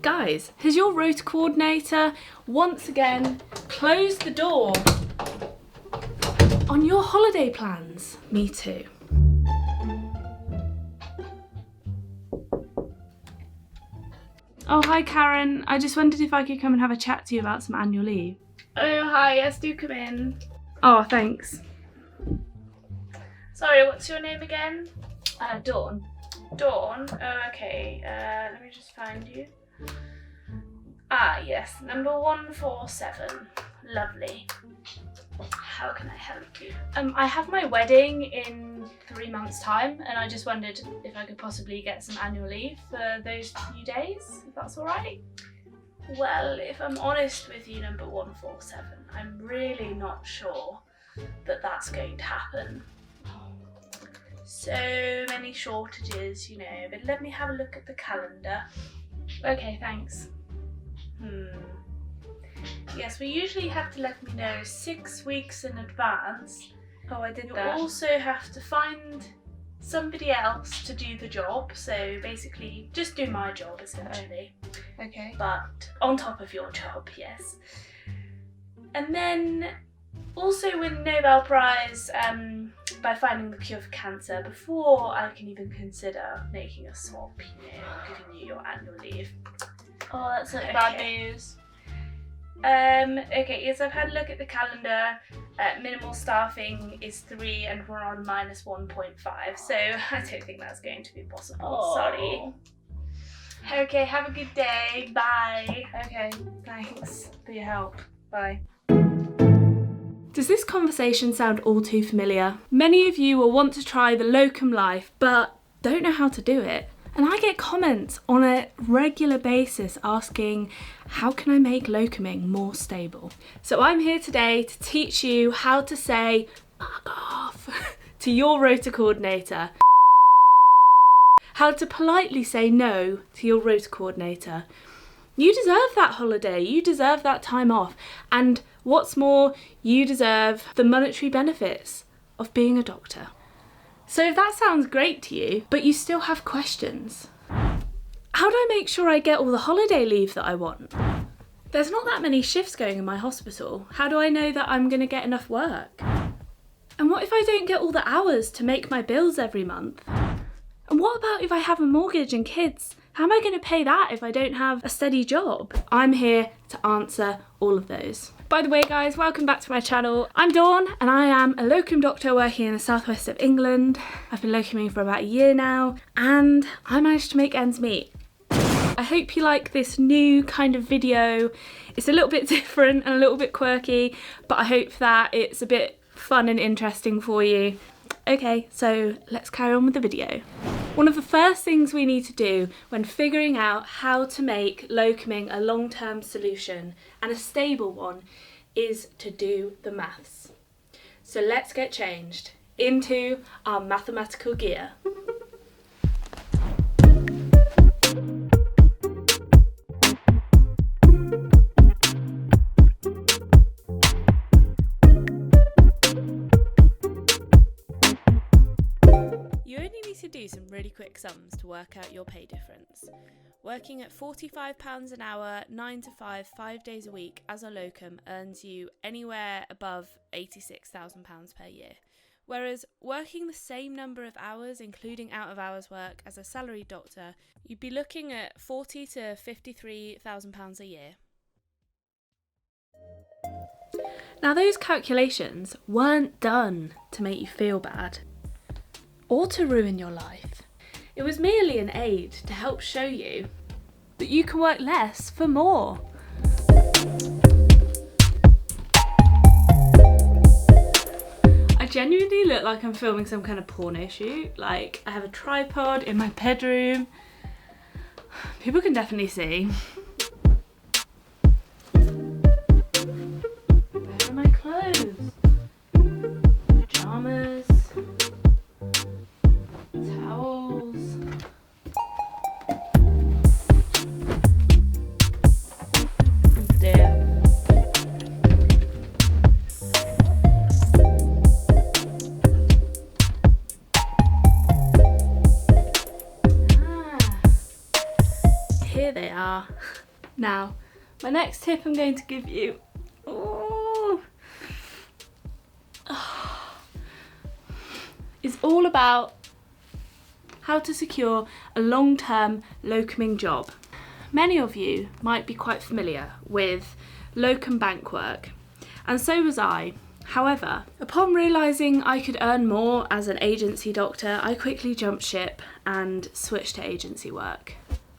Guys, has your rota coordinator once again closed the door on your holiday plans? Me too. Oh, hi Karen. I just wondered if I could come and have a chat to you about some annual leave. Oh, hi. Yes, do come in. Oh, thanks. Sorry, what's your name again? Dawn. Dawn? Oh, okay. Let me just find you. Ah, yes. Number 147. Lovely. How can I help you? I have my wedding in 3 months' time, and I just wondered if I could possibly get some annual leave for those few days, if that's all right. Well, if I'm honest with you, number 147, I'm really not sure that that's going to happen. So many shortages, you know, but let me have a look at the calendar. Okay, thanks. Yes, we usually have to let me know 6 weeks in advance. Oh, I did that. You also have to find somebody else to do the job, so basically just do my job essentially. Okay. But on top of your job, yes. And then also win Nobel Prize by finding the cure for cancer before I can even consider making a swap, you know, giving you your annual leave. Oh, that's such bad news. Okay, yes, I've had a look at the calendar. Minimal staffing is 3 and we're on minus 1.5, so I don't think that's going to be possible. Oh. Sorry. Okay, have a good day. Bye. Okay, thanks for your help. Bye. Does this conversation sound all too familiar? Many of you will want to try the locum life, but don't know how to do it. And I get comments on a regular basis asking, how can I make locuming more stable? So I'm here today to teach you how to say, fuck off, to your rota coordinator. How to politely say no to your rota coordinator. You deserve that holiday, you deserve that time off. And what's more, you deserve the monetary benefits of being a doctor. So if that sounds great to you, but you still have questions, how do I make sure I get all the holiday leave that I want? There's not that many shifts going in my hospital. How do I know that I'm going to get enough work? And what if I don't get all the hours to make my bills every month? And what about if I have a mortgage and kids? How am I going to pay that if I don't have a steady job? I'm here to answer all of those. By the way guys, welcome back to my channel. I'm Dawn and I am a locum doctor working in the southwest of England. I've been locuming for about a year now and I managed to make ends meet. I hope you like this new kind of video. It's a little bit different and a little bit quirky, but I hope that it's a bit fun and interesting for you. Okay, so let's carry on with the video. One of the first things we need to do when figuring out how to make locuming a long-term solution and a stable one is to do the maths. So let's get changed into our mathematical gear. To do some really quick sums to work out your pay difference. Working at £45 an hour, 9 to 5, 5 days a week as a locum earns you anywhere above £86,000 per year. Whereas working the same number of hours, including out of hours work as a salaried doctor, you'd be looking at £40,000 to £53,000 a year. Now those calculations weren't done to make you feel bad or to ruin your life. It was merely an aid to help show you that you can work less for more. I genuinely look like I'm filming some kind of porno shoot. Like, I have a tripod in my bedroom. People can definitely see. Where are my clothes? Pajamas. Towels. There. Here they are. Now, my next tip I'm going to give you is all about how to secure a long-term locuming job. Many of you might be quite familiar with locum bank work, and so was I. However, upon realising I could earn more as an agency doctor, I quickly jumped ship and switched to agency work.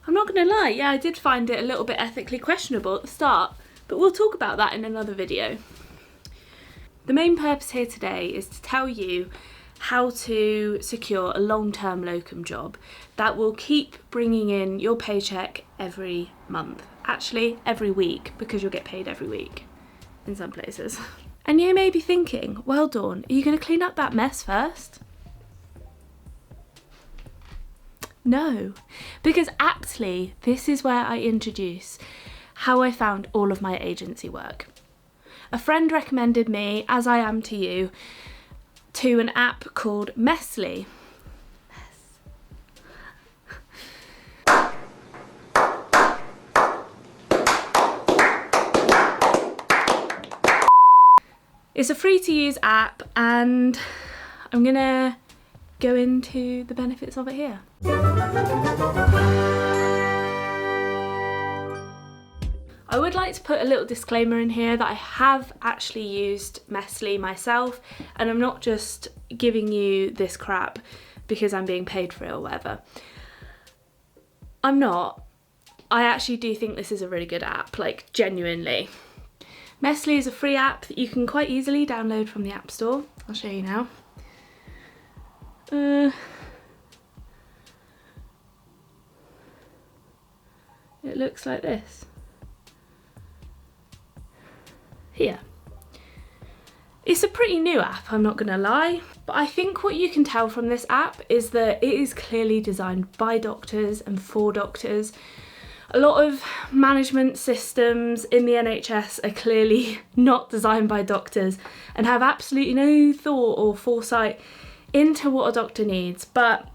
I'm not going to lie, yeah, I did find it a little bit ethically questionable at the start, but we'll talk about that in another video. The main purpose here today is to tell you how to secure a long-term locum job that will keep bringing in your paycheck every month. Actually, every week, because you'll get paid every week in some places. And you may be thinking, well, Dawn, are you going to clean up that mess first? No, because aptly, this is where I introduce how I found all of my agency work. A friend recommended me, as I am to you, to an app called Messly. It's a free to use app, and I'm gonna go into the benefits of it here. I would like to put a little disclaimer in here that I have actually used Messly myself, and I'm not just giving you this crap because I'm being paid for it or whatever. I'm not. I actually do think this is a really good app, like genuinely. Messly is a free app that you can quite easily download from the App Store. I'll show you now. It looks like this. Here. It's a pretty new app, I'm not gonna lie, but I think what you can tell from this app is that it is clearly designed by doctors and for doctors. A lot of management systems in the NHS are clearly not designed by doctors and have absolutely no thought or foresight into what a doctor needs, but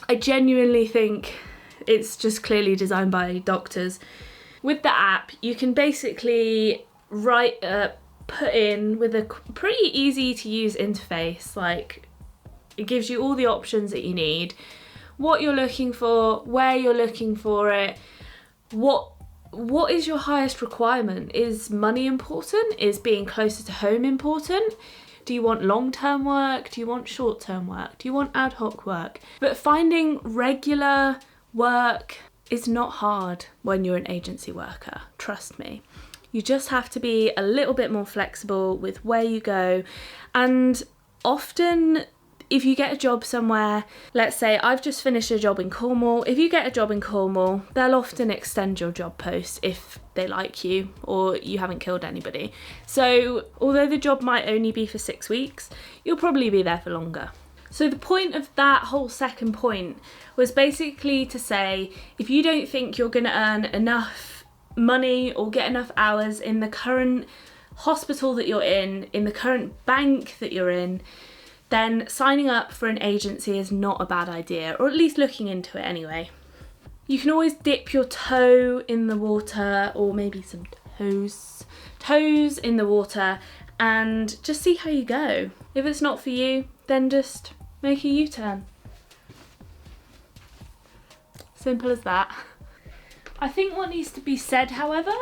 I genuinely think it's just clearly designed by doctors. With the app, you can basically put in with a pretty easy to use interface, like it gives you all the options that you need, what you're looking for, where you're looking for it, what is your highest requirement? Is money important? Is being closer to home important? Do you want long-term work? Do you want short-term work? Do you want ad hoc work? But finding regular work is not hard when you're an agency worker, trust me. You just have to be a little bit more flexible with where you go, and often if you get a job somewhere, let's say I've just finished a job in Cornwall, if you get a job in Cornwall, they'll often extend your job post if they like you or you haven't killed anybody. So although the job might only be for 6 weeks, you'll probably be there for longer. So the point of that whole second point was basically to say, if you don't think you're going to earn enough money or get enough hours in the current hospital that you're in the current bank that you're in, then signing up for an agency is not a bad idea, or at least looking into it anyway. You can always dip your toe in the water, or maybe some toes in the water, and just see how you go. If it's not for you, then just make a U-turn. Simple as that. I think what needs to be said, however,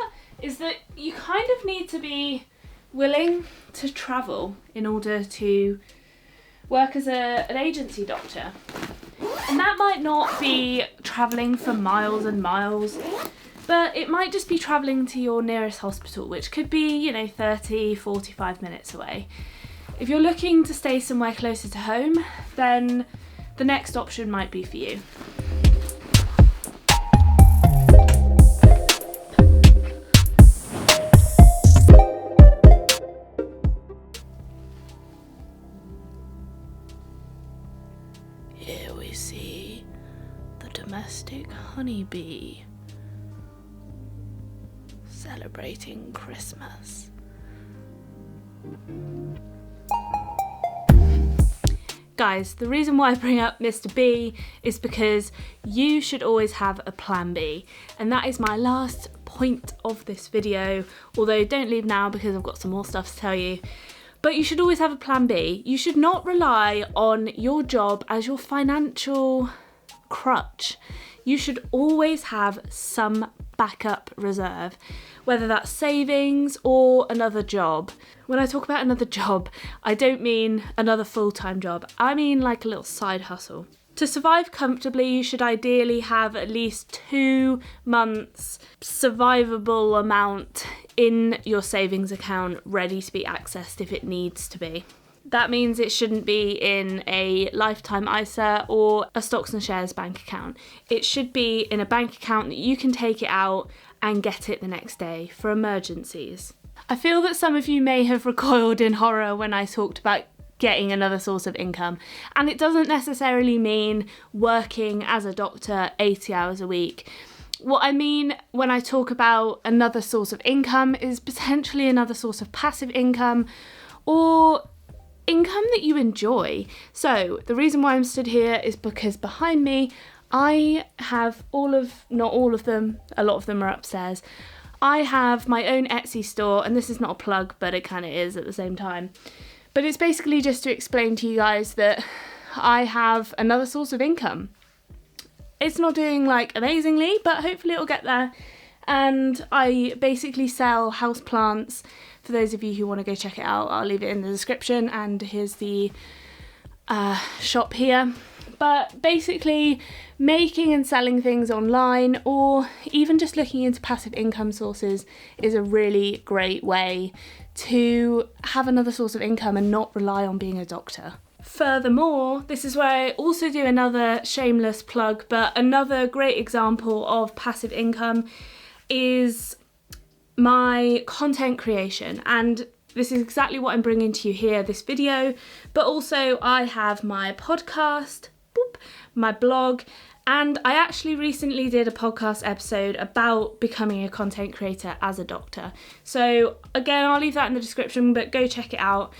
is that you kind of need to be willing to travel in order to work as an agency doctor. And that might not be travelling for miles and miles, but it might just be travelling to your nearest hospital, which could be, 30, 45 minutes away. If you're looking to stay somewhere closer to home, then the next option might be for you. Here we see the domestic honeybee celebrating Christmas. Guys, the reason why I bring up Mr. B is because you should always have a plan B, and that is my last point of this video, although don't leave now because I've got some more stuff to tell you. But you should always have a plan B. You should not rely on your job as your financial crutch. You should always have some backup reserve, whether that's savings or another job. When I talk about another job, I don't mean another full-time job. I mean like a little side hustle. To survive comfortably, you should ideally have at least 2 months survivable amount in your savings account ready to be accessed if it needs to be. That means it shouldn't be in a lifetime ISA or a stocks and shares bank account. It should be in a bank account that you can take it out and get it the next day for emergencies. I feel that some of you may have recoiled in horror when I talked about getting another source of income, and it doesn't necessarily mean working as a doctor 80 hours a week. What I mean when I talk about another source of income is potentially another source of passive income or income that you enjoy. So the reason why I'm stood here is because behind me I have not all of them, a lot of them are upstairs. I have my own Etsy store, and this is not a plug, but it kind of is at the same time. But it's basically just to explain to you guys that I have another source of income. It's not doing like amazingly, but hopefully it'll get there. And I basically sell houseplants. For those of you who want to go check it out, I'll leave it in the description, and here's the shop here. But basically making and selling things online, or even just looking into passive income sources, is a really great way to have another source of income and not rely on being a doctor. Furthermore, this is where I also do another shameless plug, but another great example of passive income is my content creation, and this is exactly what I'm bringing to you here, this video, but also I have my podcast, my blog, and I actually recently did a podcast episode about becoming a content creator as a doctor. So again, I'll leave that in the description, but go check it out.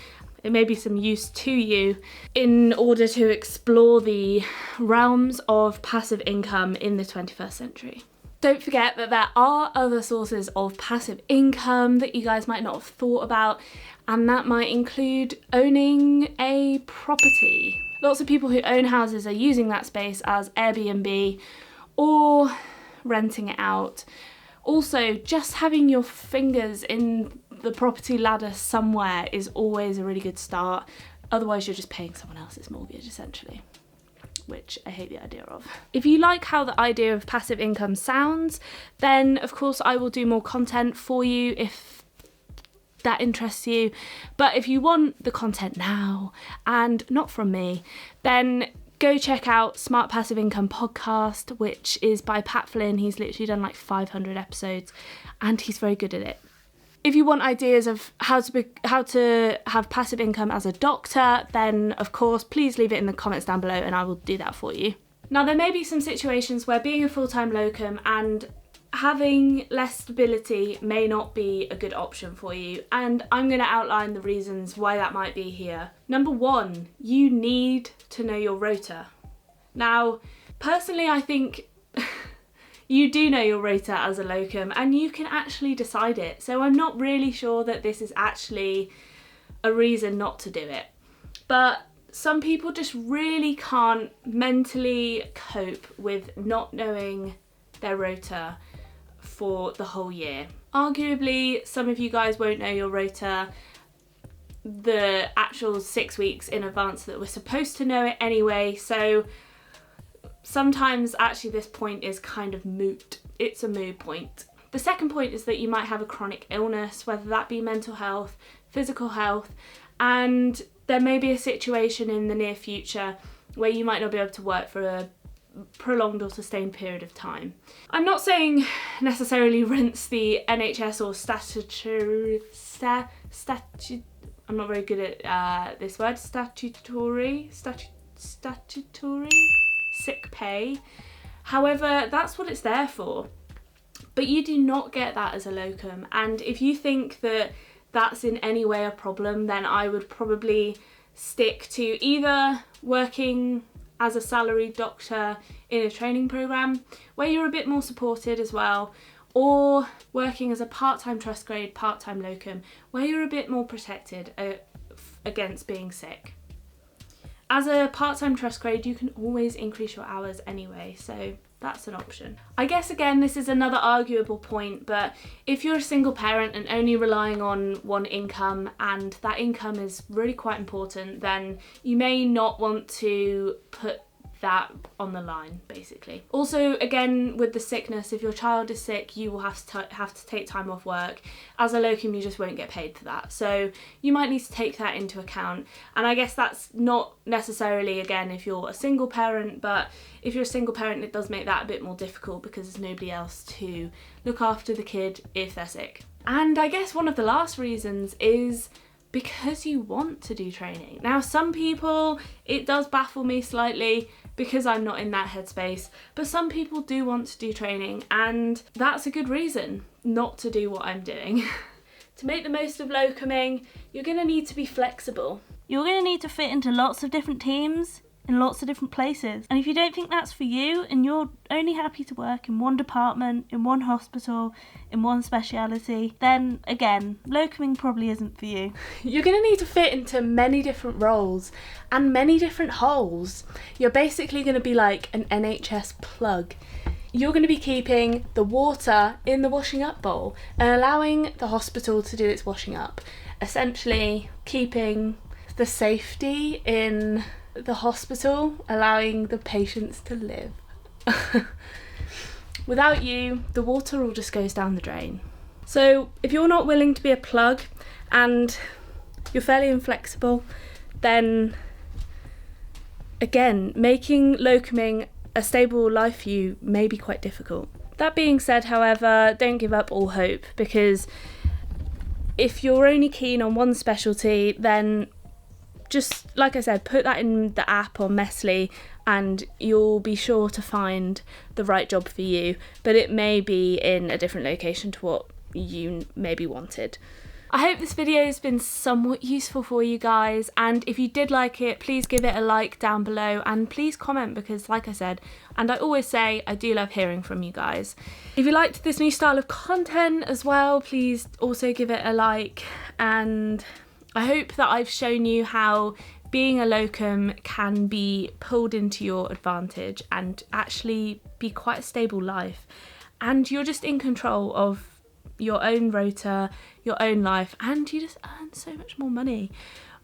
It may be some use to you in order to explore the realms of passive income in the 21st century. Don't forget that there are other sources of passive income that you guys might not have thought about, and that might include owning a property. Lots of people who own houses are using that space as Airbnb or renting it out. Also, just having your fingers in the property ladder somewhere is always a really good start. Otherwise, you're just paying someone else's mortgage, essentially, which I hate the idea of. If you like how the idea of passive income sounds, then of course I will do more content for you if that interests you. But if you want the content now and not from me, then go check out Smart Passive Income Podcast, which is by Pat Flynn. He's literally done like 500 episodes and he's very good at it. If you want ideas of how to have passive income as a doctor, then of course please leave it in the comments down below and I will do that for you. Now, there may be some situations where being a full-time locum and having less stability may not be a good option for you, and I'm going to outline the reasons why that might be here. Number 1, you need to know your rota. Now, personally, I think you do know your rota as a locum and you can actually decide it. So I'm not really sure that this is actually a reason not to do it. But some people just really can't mentally cope with not knowing their rota for the whole year. Arguably, some of you guys won't know your rota the actual 6 weeks in advance that we're supposed to know it anyway. So sometimes actually this point is kind of moot. It's a moot point. The second point is that you might have a chronic illness, whether that be mental health, physical health, and there may be a situation in the near future where you might not be able to work for a prolonged or sustained period of time. I'm not saying necessarily rinse the NHS or I'm not very good at this word, statutory sick pay. However, that's what it's there for. But you do not get that as a locum, and if you think that that's in any way a problem, then I would probably stick to either working as a salaried doctor in a training program where you're a bit more supported as well, or working as a part-time trust grade, part-time locum, where you're a bit more protected against being sick. As a part-time trust grade, you can always increase your hours anyway, so that's an option. I guess again, this is another arguable point, but if you're a single parent and only relying on one income, and that income is really quite important, then you may not want to put that on the line, basically. Also, again, with the sickness, if your child is sick, you will have to take time off work. As a locum, you just won't get paid for that, so you might need to take that into account. And I guess that's not necessarily, again, if you're a single parent, but if you're a single parent, it does make that a bit more difficult because there's nobody else to look after the kid if they're sick. And I guess one of the last reasons is because you want to do training. Now, some people, it does baffle me slightly because I'm not in that headspace, but some people do want to do training, and that's a good reason not to do what I'm doing. To make the most of locuming, you're going to need to be flexible. You're going to need to fit into lots of different teams in lots of different places. And if you don't think that's for you and you're only happy to work in one department, in one hospital, in one speciality, then again, locuming probably isn't for you. You're going to need to fit into many different roles and many different holes. You're basically going to be like an NHS plug. You're going to be keeping the water in the washing up bowl and allowing the hospital to do its washing up. Essentially keeping the safety in the hospital, allowing the patients to live. Without you, the water all just goes down the drain. So if you're not willing to be a plug and you're fairly inflexible, then again, making locuming a stable life for you may be quite difficult. That being said, however, don't give up all hope, because if you're only keen on one specialty, then just, like I said, put that in the app on Messly and you'll be sure to find the right job for you, but it may be in a different location to what you maybe wanted. I hope this video has been somewhat useful for you guys, and if you did like it, please give it a like down below and please comment, because like I said, and I always say, I do love hearing from you guys. If you liked this new style of content as well, please also give it a like, and I hope that I've shown you how being a locum can be pulled into your advantage and actually be quite a stable life. And you're just in control of your own rota, your own life, and you just earn so much more money.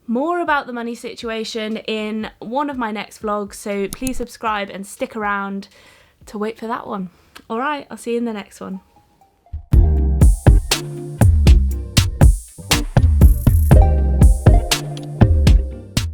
More about the money situation in one of my next vlogs, so please subscribe and stick around to wait for that one. Alright, I'll see you in the next one.